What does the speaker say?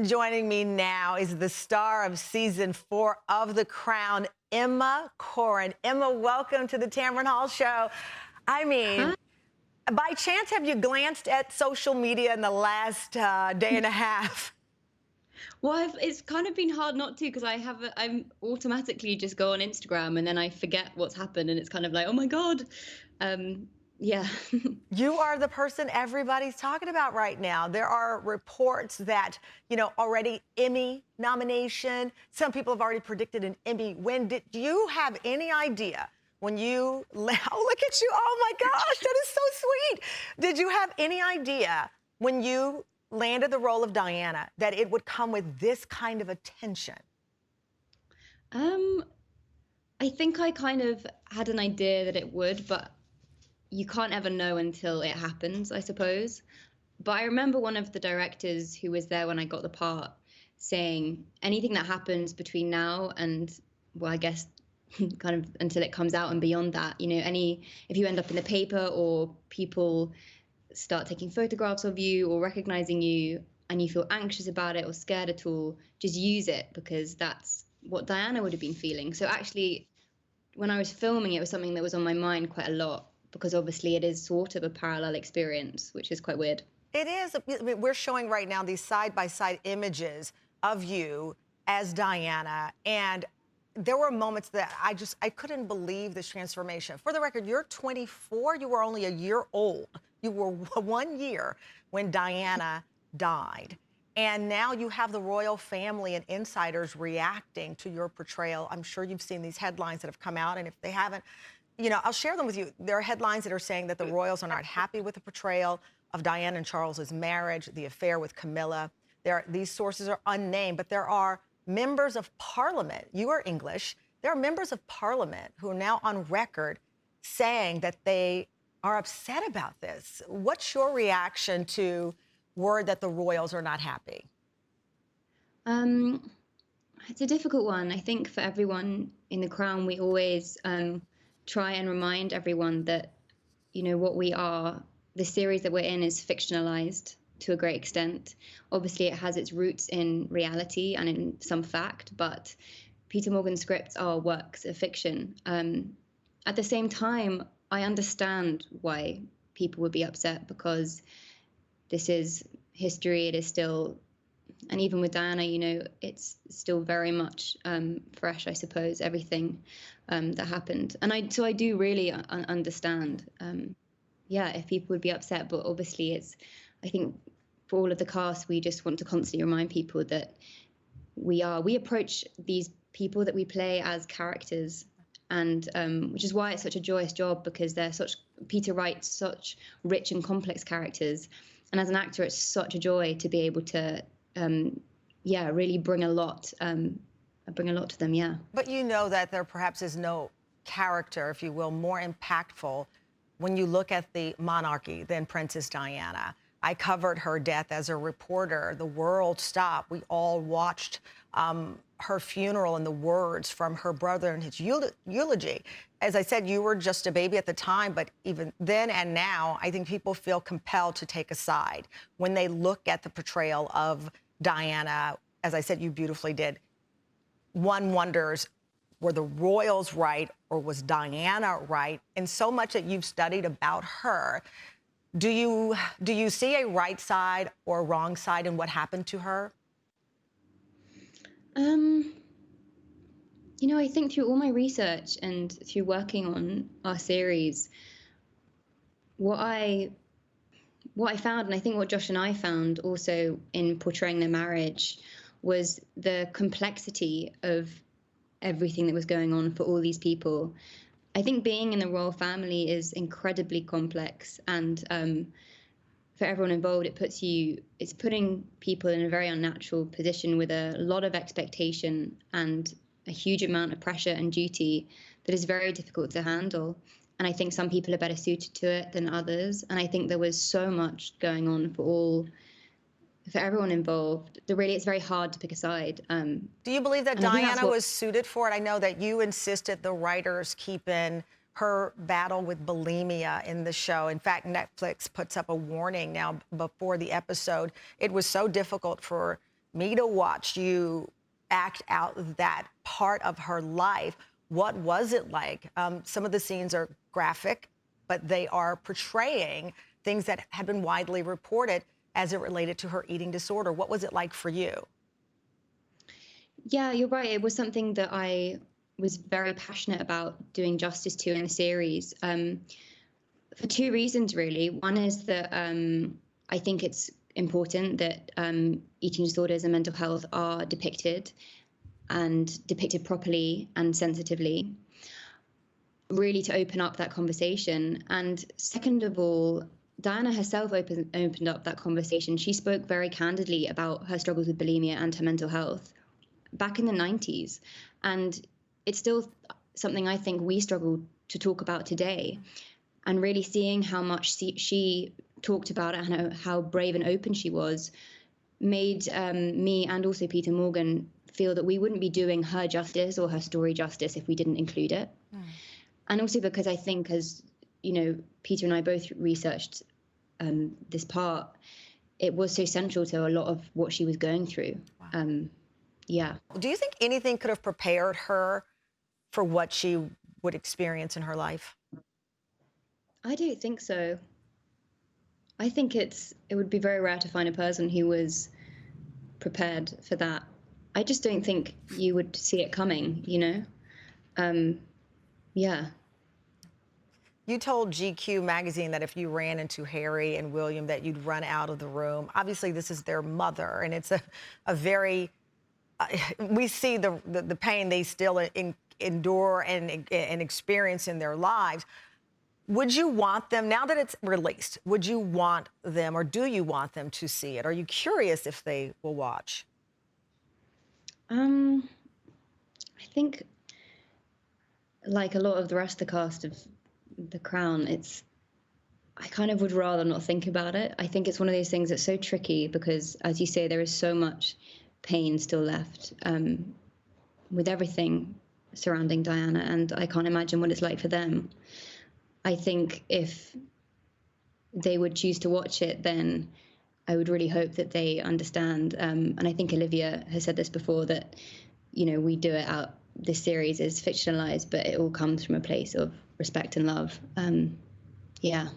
Joining me now is the star of season 4 of The Crown, Emma Corrin. Emma, welcome to the Tamron Hall show. I mean, Huh? by chance, have you glanced at social media in the last day and a half? Well, it's kind of been hard not to because I'm automatically just go on Instagram and then I forget what's happened and it's kind of like, oh my God. Yeah. You are the person everybody's talking about right now. There are reports that, already Emmy nomination. Some people have already predicted an Emmy win. Did you have any idea when you, oh, look at you. Oh my gosh, that is so sweet. Did you have any idea when you landed the role of Diana that it would come with this kind of attention? Um, I think I kind of had an idea that it would, but you can't ever know until it happens, I suppose. But I remember one of the directors who was there when I got the part saying anything that happens between now and, well, I guess kind of until it comes out and beyond that, if you end up in the paper or people start taking photographs of you or recognizing you and you feel anxious about it or scared at all, just use it because that's what Diana would have been feeling. So actually, when I was filming, it was something that was on my mind quite a lot because obviously it is sort of a parallel experience, which is quite weird. It is. I mean, we're showing right now these side-by-side images of you as Diana, and there were moments that I couldn't believe this transformation. For the record, you're 24. You were only a year old. You were 1 year when Diana died. And now you have the royal family and insiders reacting to your portrayal. I'm sure you've seen these headlines that have come out, and if they haven't, I'll share them with you. There are headlines that are saying that the royals are not happy with the portrayal of Diana and Charles's marriage, the affair with Camilla. These sources are unnamed, but there are members of parliament. You are English. There are members of parliament who are now on record saying that they are upset about this. What's your reaction to word that the royals are not happy? Um, it's a difficult one. I think for everyone in the Crown, we always try and remind everyone that, what we are, the series that we're in is fictionalized to a great extent. Obviously, it has its roots in reality and in some fact, but Peter Morgan's scripts are works of fiction. At the same time, I understand why people would be upset because this is history. It is still, and even with Diana, it's still very much fresh, I suppose, everything that happened. And I do really understand, if people would be upset, but obviously I think for all of the cast, we just want to constantly remind people that we approach these people that we play as characters, and which is why it's such a joyous job because Peter writes such rich and complex characters, and as an actor, it's such a joy to be able to, really bring a lot to them. Yeah. But you know that there perhaps is no character, if you will, more impactful when you look at the monarchy than Princess Diana. I covered her death as a reporter. The world stopped. We all watched her funeral and the words from her brother in his eulogy. As I said, you were just a baby at the time, but even then and now, I think people feel compelled to take a side when they look at the portrayal of Diana. As I said, you beautifully did. One wonders, were the royals right or was Diana right? And so much that you've studied about her. Do you see a right side or a wrong side in what happened to her? I think through all my research and through working on our series, what I found, and I think what Josh and I found also in portraying their marriage, was the complexity of everything that was going on for all these people. I think being in the royal family is incredibly complex, and for everyone involved, it's putting people in a very unnatural position with a lot of expectation and a huge amount of pressure and duty that is very difficult to handle. And I think some people are better suited to it than others. And I think there was so much going on for everyone involved. It's very hard to pick a side. Do you believe that Diana was suited for it? I know that you insisted the writers keep in her battle with bulimia in the show. In fact, Netflix puts up a warning now before the episode. It was so difficult for me to watch you act out that part of her life. What was it like? Some of the scenes are graphic, but they are portraying things that had been widely reported as it related to her eating disorder. What was it like for you? Yeah, you're right. It was something that I was very passionate about doing justice to in the series, for two reasons, really. One is that I think it's important that eating disorders and mental health are depicted and depicted properly and sensitively, really to open up that conversation. And second of all, Diana herself opened up that conversation. She spoke very candidly about her struggles with bulimia and her mental health back in the 90s. And it's still something I think we struggle to talk about today. And really seeing how much she talked about it and how brave and open she was made me and also Peter Morgan feel that we wouldn't be doing her justice or her story justice if we didn't include it. And also because I think, as you know, Peter and I both researched this part, it was so central to a lot of what she was going through. Wow. Yeah. Do you think anything could have prepared her for what she would experience in her life? I don't think so. I think it would be very rare to find a person who was prepared for that. I just don't think you would see it coming, you know? Yeah. You told GQ magazine that if you ran into Harry and William that you'd run out of the room. Obviously, this is their mother, and it's a very, we see the pain they still endure and experience in their lives. Would you want them, now that it's released, would you want them or do you want them to see it? Are you curious if they will watch? I think, like a lot of the rest of the cast of The Crown, I kind of would rather not think about it. I think it's one of those things that's so tricky because, as you say, there is so much pain still left with everything surrounding Diana, and I can't imagine what it's like for them. I think if they would choose to watch it, then I would really hope that they understand. And I think Olivia has said this before, that, you know, we do it out, this series is fictionalized, but it all comes from a place of respect and love. Yeah.